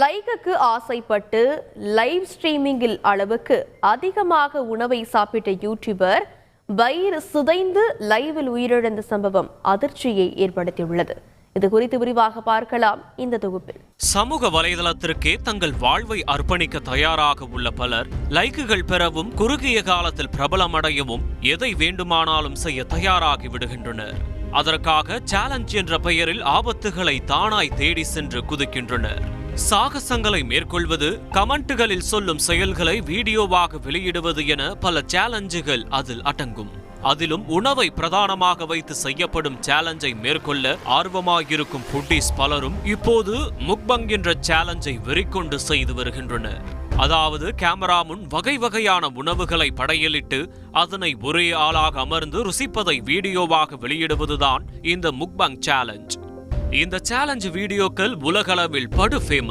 லைக்குக்கு ஆசைப்பட்டு லைவ் ஸ்ட்ரீமிங்கில் அளவுக்கு அதிகமாக உணவை சாப்பிட்ட யூடியூபர் வயிறு சிதைந்து லைவில் உயிரிழந்த சம்பவம் அதிர்ச்சியை ஏற்படுத்தியுள்ளது. இது குறித்து விரிவாக பார்க்கலாம் இந்த தொகுப்பில். சமூக வலைதளத்திற்கே தங்கள் வாழ்வை அர்ப்பணிக்க தயாராக உள்ள பலர் லைக்குகள் பெறவும் குறுகிய காலத்தில் பிரபலமடையவும் எதை வேண்டுமானாலும் செய்ய தயாராகி விடுகின்றனர். அதற்காக சேலஞ்ச் என்ற பெயரில் ஆபத்துகளை தானாய் தேடி சென்று குதிக்கின்றனர். சாகசங்களை மேற்கொள்வது, கமெண்ட்டுகளில் சொல்லும் செயல்களை வீடியோவாக வெளியிடுவது என பல சேலஞ்சுகள் அதில் அடங்கும். அதிலும் உணவை பிரதானமாக வைத்து செய்யப்படும் சேலஞ்சை மேற்கொள்ள ஆர்வமாயிருக்கும் ஃபுட்டீஸ் பலரும் இப்போது முக்பங் என்ற சேலஞ்சை வெறிக்கொண்டு செய்து வருகின்றனர். அதாவது கேமரா முன் வகை வகையான உணவுகளை படையலிட்டு அதனை ஒரே ஆளாக அமர்ந்து ருசிப்பதை வீடியோவாக வெளியிடுவதுதான் இந்த முக்பங் சேலஞ்ச். இந்த சேலஞ்ச் வீடியோக்கள் உலகளவில் படு ஃபேமஸ்.